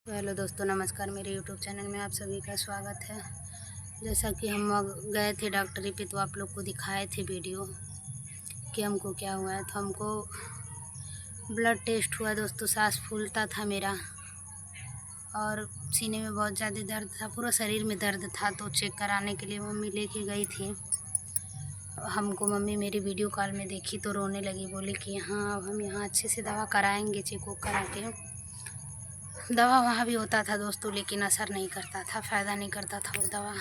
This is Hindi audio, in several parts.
तो हेलो दोस्तों, नमस्कार। मेरे यूट्यूब चैनल में आप सभी का स्वागत है। जैसा कि हम गए थे डॉक्टरी पे, तो आप लोग को दिखाए थे वीडियो कि हमको क्या हुआ है। तो हमको ब्लड टेस्ट हुआ दोस्तों। सांस फूलता था मेरा और सीने में बहुत ज़्यादा दर्द था, पूरा शरीर में दर्द था। तो चेक कराने के लिए मम्मी लेके गई थी हमको। मम्मी मेरी वीडियो कॉल में देखी तो रोने लगी, बोली कि हाँ अब हम यहाँ अच्छे से दवा कराएँगे, चेक वुक करा के। दवा वहाँ भी होता था दोस्तों, लेकिन असर नहीं करता था, फ़ायदा नहीं करता था वो दवा।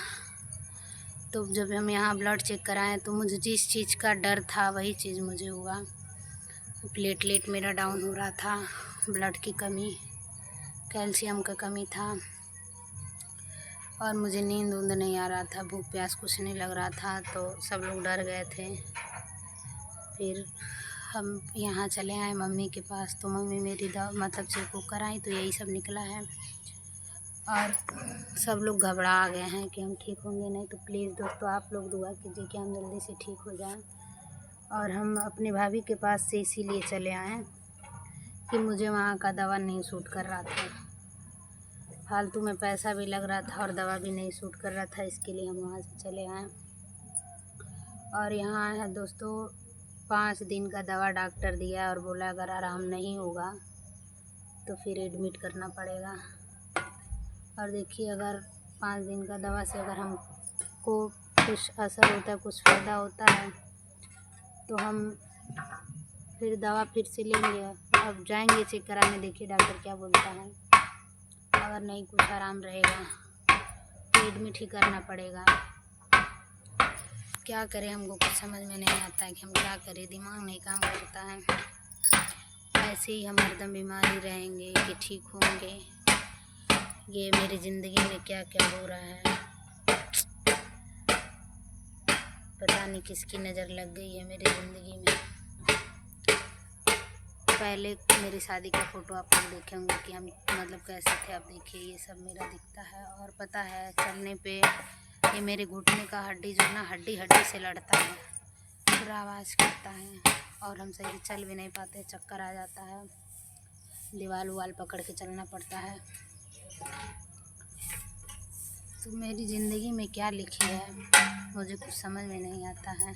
तो जब हम यहाँ ब्लड चेक कराएं तो मुझे जिस चीज़ का डर था वही चीज़ मुझे हुआ। प्लेटलेट मेरा डाउन हो रहा था, ब्लड की कमी, कैल्शियम का कमी था, और मुझे नींद उंद नहीं आ रहा था, भूख प्यास कुछ नहीं लग रहा था। तो सब लोग डर गए थे। फिर हम यहाँ चले आए मम्मी के पास, तो मम्मी मेरी मतलब चेक वुक कराई तो यही सब निकला है। और सब लोग घबरा गए हैं कि हम ठीक होंगे नहीं। तो प्लीज़ दोस्तों, आप लोग दुआ कीजिए कि हम जल्दी से ठीक हो जाएं। और हम अपनी भाभी के पास से इसीलिए चले आए कि मुझे वहाँ का दवा नहीं सूट कर रहा था, फालतू में पैसा भी लग रहा था और दवा भी नहीं सूट कर रहा था, इसके लिए हम वहाँ से चले आए। और यहाँ आए हैं दोस्तों, 5 दिन का दवा डॉक्टर दिया और बोला अगर आराम नहीं होगा तो फिर एडमिट करना पड़ेगा। और देखिए, अगर 5 दिन का दवा से अगर हमको कुछ असर होता है, कुछ फ़ायदा होता है, तो हम फिर दवा फिर से लेंगे। अब जाएंगे चेक कराने, देखिए डॉक्टर क्या बोलता है। अगर नहीं कुछ आराम रहेगा तो एडमिट ही करना पड़ेगा। क्या करें, हमको कुछ समझ में नहीं आता है कि हम क्या करें, दिमाग नहीं काम करता है। ऐसे ही हम हरदम बीमार ही रहेंगे कि ठीक होंगे। ये मेरी ज़िंदगी में क्या क्या हो रहा है, पता नहीं किसकी नज़र लग गई है मेरी ज़िंदगी में। पहले मेरी शादी का फ़ोटो आप लोग देखे होंगे कि हम मतलब कैसे थे। अब देखिए ये सब मेरा दिखता है। और पता है, चलने पे ये मेरे घुटने का हड्डी जो ना, हड्डी हड्डी से लड़ता है, पूरा आवाज़ करता है और हम सही से चल भी नहीं पाते, चक्कर आ जाता है, दीवार उवाल पकड़ के चलना पड़ता है। तो मेरी ज़िंदगी में क्या लिखी है मुझे कुछ समझ में नहीं आता है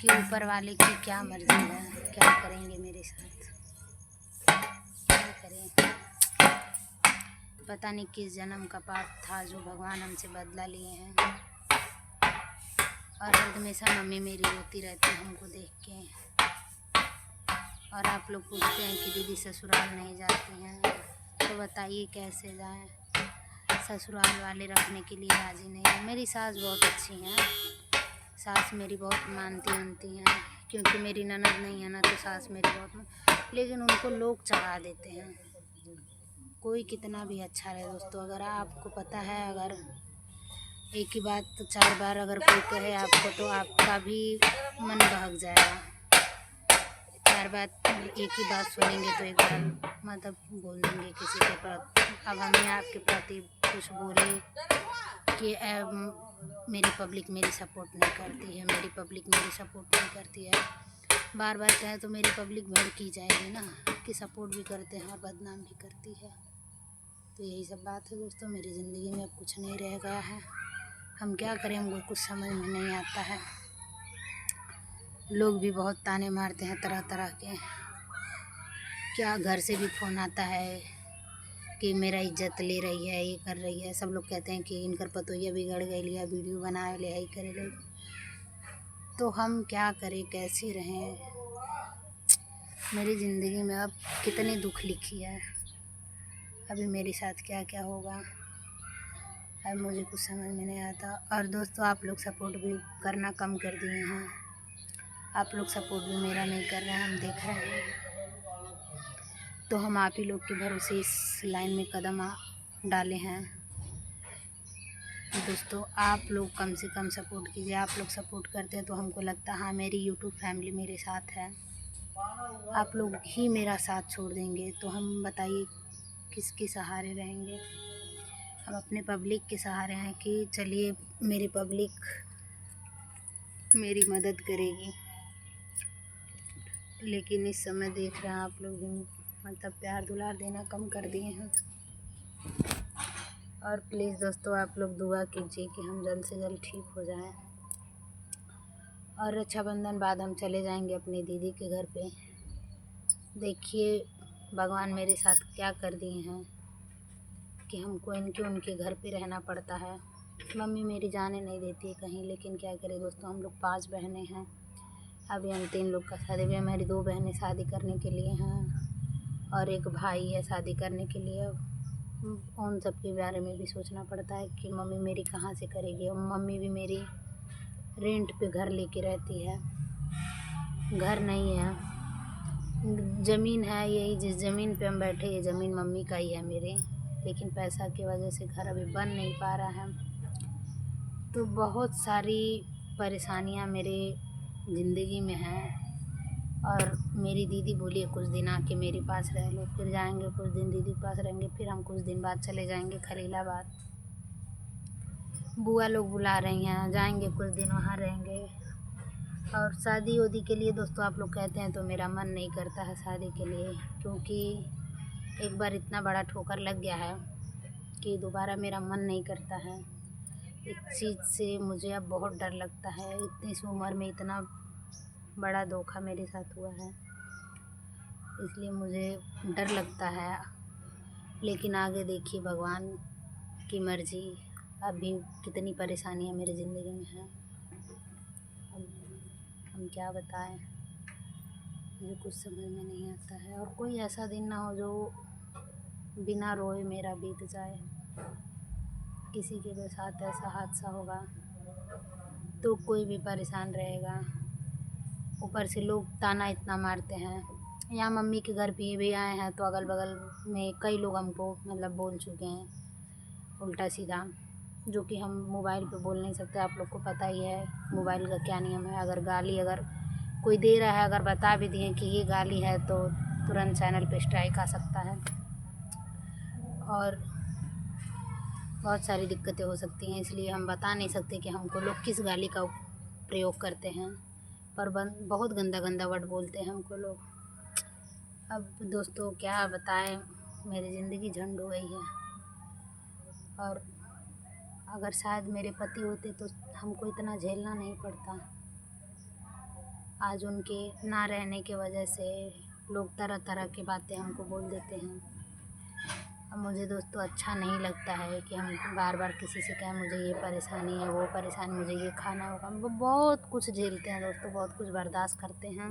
कि ऊपर वाले की क्या मर्ज़ी है, क्या करेंगे मेरे साथ, क्या करें। पता नहीं किस जन्म का पाप था जो भगवान हमसे बदला लिए हैं। और हमेशा मम्मी मेरी रोती रहती है हमको देख के। और आप लोग पूछते हैं कि दीदी ससुराल नहीं जाती हैं, तो बताइए कैसे जाएं। ससुराल वाले रखने के लिए राज़ी नहीं है। मेरी सास बहुत अच्छी हैं, सास मेरी बहुत मानती उनती हैं, क्योंकि मेरी ननद नहीं है ना, तो सास मेरी बहुत, लेकिन उनको लोग चढ़ा देते हैं। कोई कितना भी अच्छा रहे दोस्तों, अगर आपको पता है, अगर एक ही बात तो 4 बार अगर कोई कहे आपको, तो आपका भी मन बहक जाएगा। 4 बात एक ही बात सुनेंगे तो एक बार मतलब बोल देंगे किसी के प्रति। अब हमें आपके प्रति कुछ बोले कि मेरी पब्लिक मेरी सपोर्ट नहीं करती है, मेरी पब्लिक मेरी सपोर्ट नहीं करती है, बार बार कहे तो मेरी पब्लिक भड़की जाएगी ना कि सपोर्ट भी करते हैं और बदनाम भी करती है। तो यही सब बात है दोस्तों, मेरी ज़िंदगी में अब कुछ नहीं रह गया है। हम क्या करें, हमको कुछ समझ में नहीं आता है। लोग भी बहुत ताने मारते हैं तरह तरह के। क्या घर से भी फ़ोन आता है कि मेरा इज्जत ले रही है, ये कर रही है। सब लोग कहते हैं कि इनकर पतोहिया बिगड़ गई, लिया वीडियो बनाए ले, यही करे ले। तो हम क्या करें, कैसे रहें। मेरी ज़िंदगी में अब कितनी दुख लिखी है, अभी मेरे साथ क्या क्या होगा, अब मुझे कुछ समझ में नहीं आता। और दोस्तों, आप लोग सपोर्ट भी करना कम कर दिए हैं। आप लोग सपोर्ट भी मेरा नहीं कर रहे हैं, हम देख रहे हैं। तो हम आप ही लोग के भरोसे इस लाइन में कदम डाले हैं। दोस्तों, आप लोग कम से कम सपोर्ट कीजिए। आप लोग सपोर्ट करते हैं तो हमको लगता है हाँ, मेरी यूट्यूब फैमिली मेरे साथ है। आप लोग ही मेरा साथ छोड़ देंगे तो हम बताइए किसके सहारे रहेंगे। हम अपने पब्लिक के सहारे हैं कि चलिए मेरी पब्लिक मेरी मदद करेगी। लेकिन इस समय देख रहे हैं आप लोग भी मतलब प्यार दुलार देना कम कर दिए हैं। और प्लीज़ दोस्तों आप लोग दुआ कीजिए कि हम जल्द से जल्द ठीक हो जाएं। और रक्षाबंधन बाद हम चले जाएंगे अपनी दीदी के घर पे। देखिए भगवान मेरे साथ क्या कर दिए हैं कि हमको उनके घर पे रहना पड़ता है। मम्मी मेरी जाने नहीं देती है कहीं, लेकिन क्या करें दोस्तों, हम लोग 5 बहनें हैं। अभी हम 3 लोग का शादी हुआ, मेरी 2 बहनें शादी करने के लिए हैं और एक भाई है शादी करने के लिए। उन सब के बारे में भी सोचना पड़ता है कि मम्मी मेरी कहाँ से करेगी। और मम्मी भी मेरी रेंट पे घर लेके रहती है, घर नहीं है, ज़मीन है। यही जिस ज़मीन पे हम बैठे ये ज़मीन मम्मी का ही है मेरे, लेकिन पैसा की वजह से घर अभी बन नहीं पा रहा है। तो बहुत सारी परेशानियां मेरे ज़िंदगी में हैं। और मेरी दीदी बोली है कुछ दिन आके मेरे पास रह लो, फिर जाएंगे कुछ दिन दीदी के पास रहेंगे, फिर हम कुछ दिन बाद चले जाएंगे खलीलाबाद। बुआ लोग बुला रही हैं, जाएंगे कुछ दिन वहाँ रहेंगे। और शादी वादी के लिए दोस्तों आप लोग कहते हैं तो मेरा मन नहीं करता है शादी के लिए, क्योंकि एक बार इतना बड़ा ठोकर लग गया है कि दोबारा मेरा मन नहीं करता है। इस चीज़ से मुझे अब बहुत डर लगता है। इतनी सी उम्र में इतना बड़ा धोखा मेरे साथ हुआ है, इसलिए मुझे डर लगता है। लेकिन आगे देखिए भगवान की मर्ज़ी, अभी कितनी परेशानियाँ मेरी ज़िंदगी में हैं। अब हम क्या बताएं, मुझे कुछ समझ में नहीं आता है। और कोई ऐसा दिन ना हो जो बिना रोए मेरा बीत जाए। किसी के साथ ऐसा हादसा होगा तो कोई भी परेशान रहेगा, ऊपर से लोग ताना इतना मारते हैं। यहाँ मम्मी के घर पे भी आए हैं तो अगल बगल में कई लोग हमको मतलब बोल चुके हैं उल्टा सीधा, जो कि हम मोबाइल पे बोल नहीं सकते। आप लोग को पता ही है मोबाइल का क्या नियम है। अगर गाली अगर कोई दे रहा है, अगर बता भी दिए कि ये गाली है, तो तुरंत चैनल पे स्ट्राइक आ सकता है और बहुत सारी दिक्कतें हो सकती हैं। इसलिए हम बता नहीं सकते कि हमको लोग किस गाली का प्रयोग करते हैं, पर बहुत गंदा गंदा वर्ड बोलते हैं हमको लोग। अब दोस्तों क्या बताएं, मेरी ज़िंदगी झंड हो गई है। और अगर शायद मेरे पति होते तो हमको इतना झेलना नहीं पड़ता। आज उनके ना रहने की वजह से लोग तरह तरह की बातें हमको बोल देते हैं। अब मुझे दोस्तों अच्छा नहीं लगता है कि हम बार बार किसी से कहें मुझे ये परेशानी है, वो परेशानी, मुझे ये खाना होगा। हम बहुत कुछ झेलते हैं दोस्तों, बहुत कुछ बर्दाश्त करते हैं,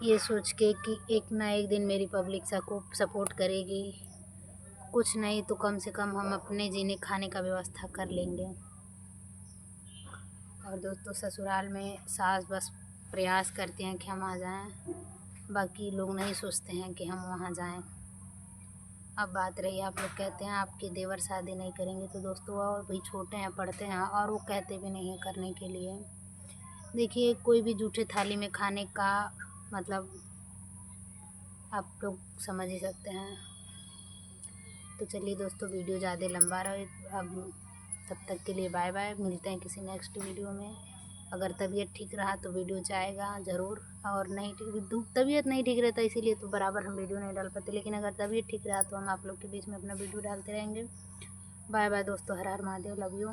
ये सोच के कि एक ना एक दिन मेरी पब्लिक को सपोर्ट करेगी। कुछ नहीं तो कम से कम हम अपने जीने खाने का व्यवस्था कर लेंगे। और दोस्तों ससुराल में सास बस प्रयास करते हैं कि हम आ जाएं, बाकी लोग नहीं सोचते हैं कि हम वहाँ जाएं। अब बात रही, आप लोग कहते हैं आपके देवर शादी नहीं करेंगे, तो दोस्तों वो भी छोटे हैं, पढ़ते हैं और वो कहते भी नहीं हैं करने के लिए। देखिए कोई भी जूठे थाली में खाने का मतलब आप लोग समझ ही सकते हैं। तो चलिए दोस्तों वीडियो ज़्यादा लंबा रहे, अब तब तक के लिए बाय बाय। मिलते हैं किसी नेक्स्ट वीडियो में। अगर तबीयत ठीक रहा तो वीडियो जाएगा ज़रूर, और नहीं तबीयत नहीं ठीक रहता इसीलिए तो बराबर हम वीडियो नहीं डाल पाते, लेकिन अगर तबीयत ठीक रहा तो हम आप लोग के बीच में अपना वीडियो डालते रहेंगे। बाय बाय दोस्तों, हर हर महादेव, लव यू।